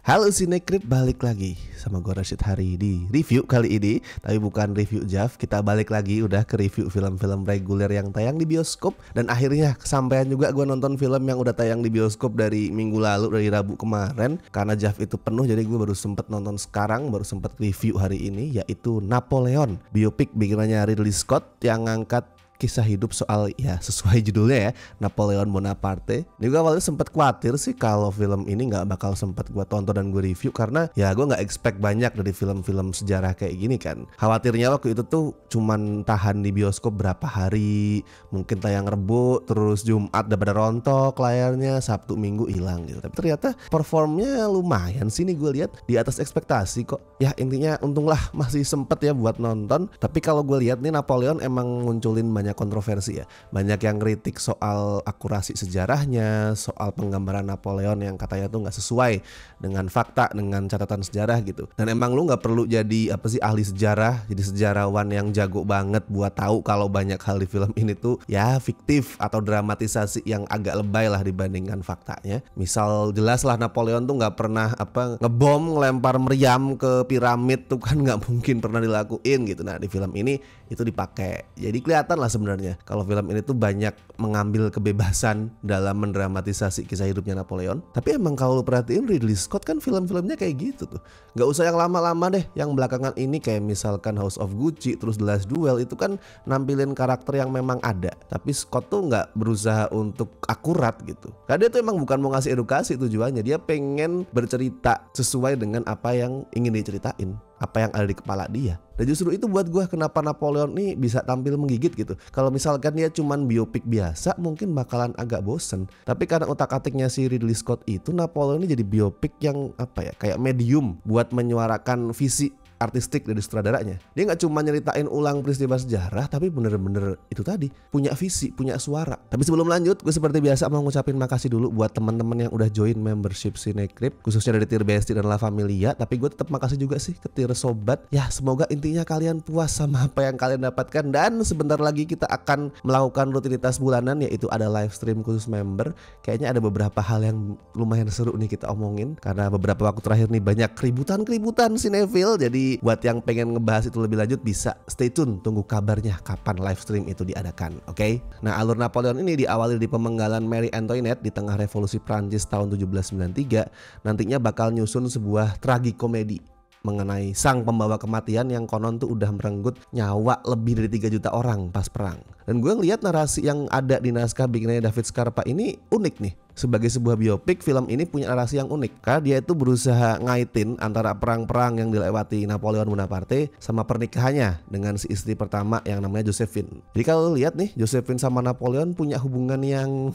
Halo Sinekrip, balik lagi sama gue Rashid hari di review kali ini. Tapi bukan review Jav, kita balik lagi udah ke review film-film reguler yang tayang di bioskop. Dan akhirnya kesampaian juga gue nonton film yang udah tayang di bioskop dari minggu lalu, dari Rabu kemarin. Karena Jav itu penuh, jadi gue baru sempet nonton sekarang, baru sempet review hari ini, yaitu Napoleon, biopik bikinannya Ridley Scott yang ngangkat kisah hidup soal, ya sesuai judulnya ya, Napoleon Bonaparte. Ini gue awalnya sempet khawatir sih kalau film ini gak bakal sempet gue tonton dan gue review, karena ya gue gak expect banyak dari film-film sejarah kayak gini kan. Khawatirnya waktu itu tuh cuman tahan di bioskop berapa hari, mungkin tayang Rebo, terus Jumat udah pada rontok layarnya, Sabtu Minggu hilang gitu. Tapi ternyata performnya lumayan sih nih, gue lihat di atas ekspektasi kok. Ya intinya untunglah masih sempet ya buat nonton. Tapi kalau gue lihat nih, Napoleon emang munculin banyak kontroversi ya. Banyak yang kritik soal akurasi sejarahnya, soal penggambaran Napoleon yang katanya tuh gak sesuai dengan fakta, dengan catatan sejarah gitu. Dan emang lu gak perlu jadi ahli sejarah, jadi sejarawan yang jago banget buat tahu kalau banyak hal di film ini tuh ya fiktif atau dramatisasi yang agak lebay lah dibandingkan faktanya. Misal jelas lah Napoleon tuh gak pernah ngebom, ngelempar meriam ke piramid tuh kan gak mungkin pernah dilakuin gitu. Nah di film ini itu dipakai. Jadi kelihatan lah sebenarnya kalau film ini tuh banyak mengambil kebebasan dalam mendramatisasi kisah hidupnya Napoleon. Tapi emang kalau lu perhatiin Ridley Scott kan film-filmnya kayak gitu tuh. Gak usah yang lama-lama deh, yang belakangan ini kayak misalkan House of Gucci, terus The Last Duel, itu kan nampilin karakter yang memang ada. Tapi Scott tuh gak berusaha untuk akurat gitu. Karena dia tuh emang bukan mau ngasih edukasi tujuannya, dia pengen bercerita sesuai dengan apa yang ingin diceritain, apa yang ada di kepala dia. Dan justru itu buat gue kenapa Napoleon nih bisa tampil menggigit gitu. Kalau misalkan dia cuman biopik biasa mungkin bakalan agak bosen. Tapi karena otak-atiknya si Ridley Scott itu, Napoleon ini jadi biopik yang kayak medium buat menyuarakan visi artistik dari sutradaranya. Dia gak cuma nyeritain ulang peristiwa sejarah, tapi bener-bener itu tadi, punya visi, punya suara. Tapi sebelum lanjut, gue seperti biasa mau ngucapin makasih dulu buat teman-teman yang udah join membership Sinekrip, khususnya dari Tier Besti dan La Familia. Tapi gue tetap makasih juga sih ke Tier Sobat. Ya semoga intinya kalian puas sama apa yang kalian dapatkan. Dan sebentar lagi kita akan melakukan rutinitas bulanan, yaitu ada live stream khusus member. Kayaknya ada beberapa hal yang lumayan seru nih kita omongin, karena beberapa waktu terakhir nih banyak keributan sinefil. Jadi buat yang pengen ngebahas itu lebih lanjut bisa stay tune, tunggu kabarnya kapan live stream itu diadakan, oke? Nah, alur Napoleon ini diawali di pemenggalan Marie Antoinette di tengah revolusi Prancis tahun 1793. Nantinya bakal nyusun sebuah tragikomedi mengenai sang pembawa kematian yang konon tuh udah merenggut nyawa lebih dari 3 juta orang pas perang. Dan gue ngeliat narasi yang ada di naskah bikinannya David Scarpa ini unik nih. Sebagai sebuah biopik, film ini punya narasi yang unik, karena dia itu berusaha ngaitin antara perang-perang yang dilewati Napoleon Bonaparte sama pernikahannya dengan si istri pertama yang namanya Josephine. Jadi kalau lihat nih, Josephine sama Napoleon punya hubungan yang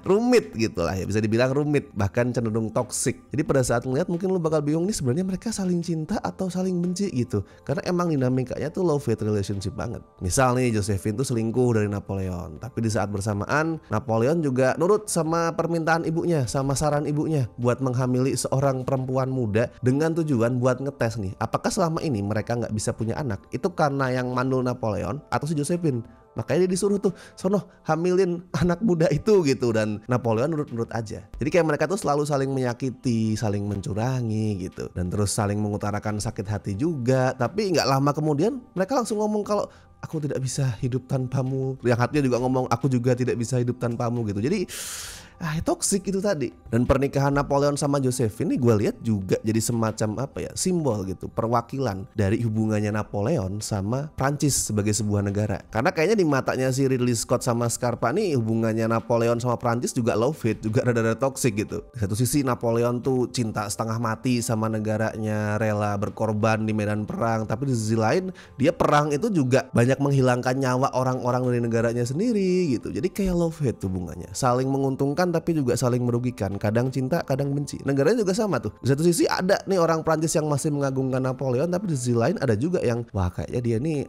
rumit gitu lah ya, bisa dibilang rumit, bahkan cenderung toksik. Jadi pada saat ngeliat mungkin lu bakal bingung nih, sebenarnya mereka saling cinta atau saling benci gitu, karena emang dinamikanya tuh love hate relationship banget. Misal nih Josephine tuh selingkuh dari Napoleon, tapi di saat bersamaan Napoleon juga nurut sama permintaan ibunya, sama saran ibunya buat menghamili seorang perempuan muda dengan tujuan buat ngetes nih, apakah selama ini mereka nggak bisa punya anak itu karena yang mandul Napoleon atau si Josephine. Makanya dia disuruh tuh, sono hamilin anak muda itu gitu, dan Napoleon nurut-nurut aja. Jadi kayak mereka tuh selalu saling menyakiti, saling mencurangi gitu, dan terus saling mengutarakan sakit hati juga. Tapi nggak lama kemudian mereka langsung ngomong kalau aku tidak bisa hidup tanpamu. Yang hatinya juga ngomong aku juga tidak bisa hidup tanpamu gitu. Jadi toksik itu tadi. Dan pernikahan Napoleon sama Josephine ini gue lihat juga jadi semacam simbol gitu, perwakilan dari hubungannya Napoleon sama Prancis sebagai sebuah negara. Karena kayaknya di matanya si Ridley Scott sama Scarpa nih, hubungannya Napoleon sama Prancis juga love hate, juga rada-rada toksik gitu. Di satu sisi Napoleon tuh cinta setengah mati sama negaranya, rela berkorban di medan perang, tapi di sisi lain dia perang itu juga banyak menghilangkan nyawa orang-orang dari negaranya sendiri gitu. Jadi kayak love hate hubungannya, saling menguntungkan tapi juga saling merugikan, kadang cinta kadang benci. Negaranya juga sama tuh, di satu sisi ada nih orang Prancis yang masih mengagungkan Napoleon, tapi di sisi lain ada juga yang wah kayaknya dia nih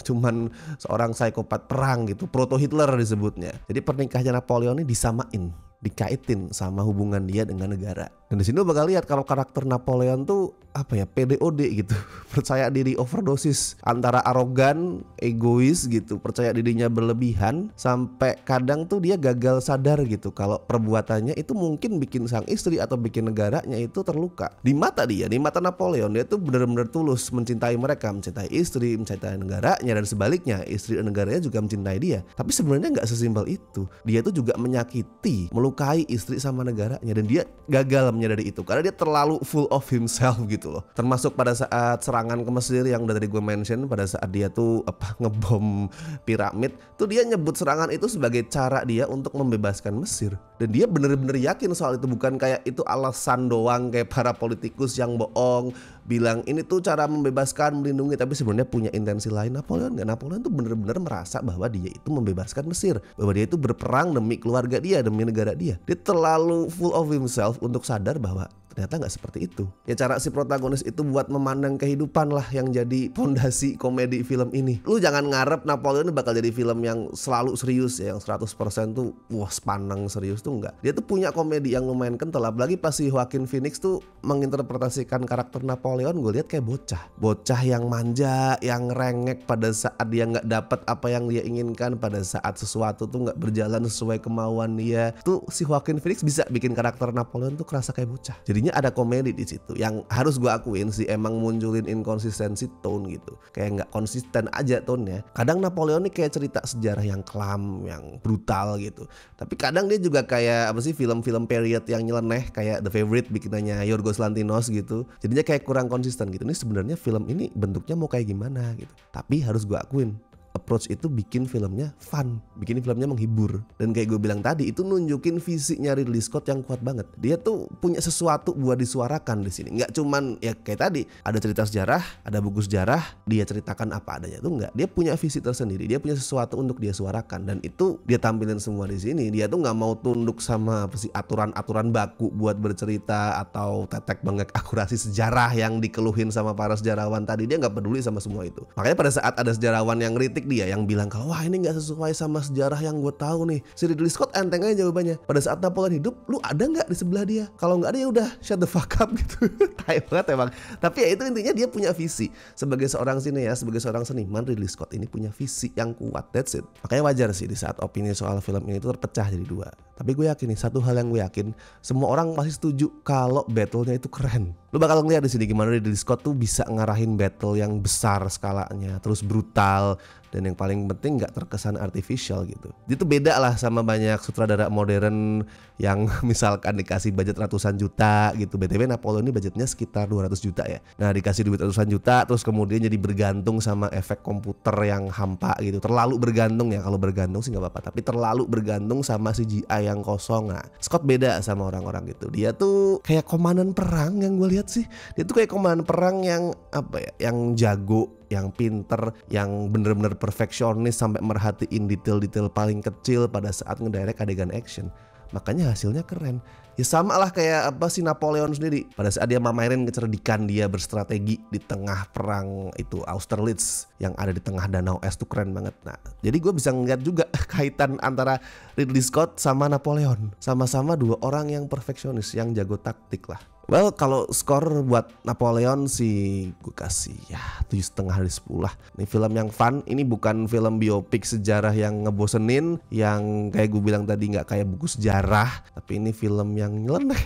cuman seorang psikopat perang gitu, proto Hitler disebutnya. Jadi pernikahannya Napoleon ini disamain, dikaitin sama hubungan dia dengan negara. Dan di sini lo bakal lihat kalau karakter Napoleon tuh apa ya, PDOD gitu, percaya diri overdosis, antara arogan, egois gitu, percaya dirinya berlebihan, sampai kadang tuh dia gagal sadar gitu kalau perbuatannya itu mungkin bikin sang istri atau bikin negaranya itu terluka. Di mata dia, di mata Napoleon, dia tuh benar-benar tulus mencintai mereka, mencintai istri, mencintai negaranya, dan sebaliknya istri dan negaranya juga mencintai dia. Tapi sebenarnya nggak sesimpel itu. Dia tuh juga menyakiti, melukai istri sama negaranya, dan dia gagal menyadari itu karena dia terlalu full of himself gitu loh. Termasuk pada saat serangan ke Mesir yang udah tadi gue mention, pada saat dia tuh ngebom piramid tuh, dia nyebut serangan itu sebagai cara dia untuk membebaskan Mesir. Dan dia bener-bener yakin soal itu, bukan kayak itu alasan doang kayak para politikus yang bohong bilang ini tuh cara membebaskan, melindungi, tapi sebenarnya punya intensi lain. Napoleon nggak, Napoleon tuh bener-bener merasa bahwa dia itu membebaskan Mesir, bahwa dia itu berperang demi keluarga dia, demi negara dia. Dia terlalu full of himself untuk sadar bahwa ternyata nggak seperti itu. Ya cara si protagonis itu buat memandang kehidupan lah yang jadi pondasi komedi film ini. Lu jangan ngarep Napoleon bakal jadi film yang selalu serius ya, yang 100% tuh wah sepanang serius tuh enggak. Dia tuh punya komedi yang lumayan kental, apalagi pas si Joaquin Phoenix tuh menginterpretasikan karakter Napoleon, gue lihat kayak bocah yang manja, yang rengek pada saat dia nggak dapat apa yang dia inginkan, pada saat sesuatu tuh nggak berjalan sesuai kemauan dia. Tuh si Joaquin Phoenix bisa bikin karakter Napoleon tuh kerasa kayak bocah. Jadinya ada komedi di situ yang harus gue akuin sih, emang munculin inkonsistensi tone gitu, kayak nggak konsisten aja tone-nya. Kadang Napoleon nih kayak cerita sejarah yang kelam, yang brutal gitu, tapi kadang dia juga kayak apa sih, film-film period yang nyeleneh kayak The Favorite bikinannya Yorgos Lanthimos gitu. Jadinya kayak kurang konsisten gitu. Ini sebenarnya film ini bentuknya mau kayak gimana gitu, tapi harus gue akuin approach itu bikin filmnya fun, bikin filmnya menghibur. Dan kayak gue bilang tadi, itu nunjukin visinya Ridley Scott yang kuat banget. Dia tuh punya sesuatu buat disuarakan di sini. Nggak cuman ya kayak tadi ada cerita sejarah, ada buku sejarah, dia ceritakan apa adanya tuh nggak. Dia punya visi tersendiri, dia punya sesuatu untuk dia suarakan, dan itu dia tampilin semua di sini. Dia tuh nggak mau tunduk sama apa sih, aturan-aturan baku buat bercerita atau tetek bengek akurasi sejarah yang dikeluhin sama para sejarawan tadi. Dia nggak peduli sama semua itu. Makanya pada saat ada sejarawan yang kritik dia, yang bilang kalau wah ini nggak sesuai sama sejarah yang gue tahu nih, si Ridley Scott enteng aja jawabannya. Pada saat Napoleon hidup, lu ada nggak di sebelah dia? Kalau nggak ada ya udah shut the fuck up gitu. Tai banget emang. Tapi ya itu intinya, dia punya visi sebagai seorang sineas, sebagai seorang seniman. Ridley Scott ini punya visi yang kuat. That's it. Makanya wajar sih di saat opini soal film ini itu terpecah jadi dua. Tapi gue yakin nih, satu hal yang gue yakin, semua orang pasti setuju kalau battle-nya itu keren. Lu bakal ngeliat di sini gimana Ridley Scott tuh bisa ngarahin battle yang besar skalanya, terus brutal, dan yang paling penting nggak terkesan artificial gitu. Itu beda lah sama banyak sutradara modern yang misalkan dikasih budget ratusan juta gitu. BTW Napoleon ini budgetnya sekitar 200 juta ya. Nah dikasih duit ratusan juta terus kemudian jadi bergantung sama efek komputer yang hampa gitu. Terlalu bergantung ya, kalau bergantung sih nggak apa-apa, tapi terlalu bergantung sama CGI yang kosong. Nah Scott beda sama orang-orang gitu. Dia tuh kayak komandan perang yang gue lihat sih. Dia tuh kayak komandan perang yang apa ya, yang jago, yang pinter, yang bener-bener perfeksionis sampai merhatiin detail-detail paling kecil pada saat ngedirect adegan action. Makanya hasilnya keren. Ya sama lah kayak apa sih Napoleon sendiri, pada saat dia mamarin kecerdikan dia berstrategi di tengah perang itu Austerlitz yang ada di tengah danau es tuh keren banget. Nah jadi gue bisa ngeliat juga kaitan antara Ridley Scott sama Napoleon. Sama-sama dua orang yang perfeksionis, yang jago taktik lah. Well, kalau skor buat Napoleon sih gue kasih ya 7,5 dari 10 lah. Ini film yang fun. Ini bukan film biopik sejarah yang ngebosenin, yang kayak gue bilang tadi nggak kayak buku sejarah. Tapi ini film yang nyeleneh,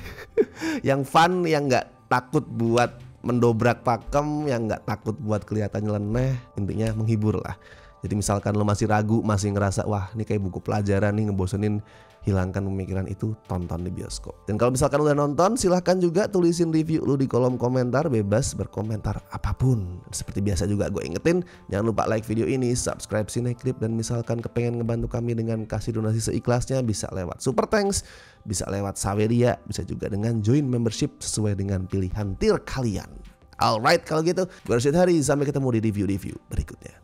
yang fun, yang nggak takut buat mendobrak pakem, yang nggak takut buat kelihatan nyeleneh. Intinya menghibur lah. Jadi misalkan lo masih ragu, masih ngerasa wah ini kayak buku pelajaran nih ngebosenin, hilangkan pemikiran itu, tonton di bioskop. Dan kalau misalkan udah nonton, silahkan juga tulisin review lu di kolom komentar, bebas berkomentar apapun. Seperti biasa juga gue ingetin, jangan lupa like video ini, subscribe Cinecrip, dan misalkan kepengen ngebantu kami dengan kasih donasi seikhlasnya, bisa lewat Super Thanks, bisa lewat Saweria, bisa juga dengan join membership sesuai dengan pilihan tier kalian. Alright, kalau gitu gue Rashid Hari, sampai ketemu di review-review berikutnya.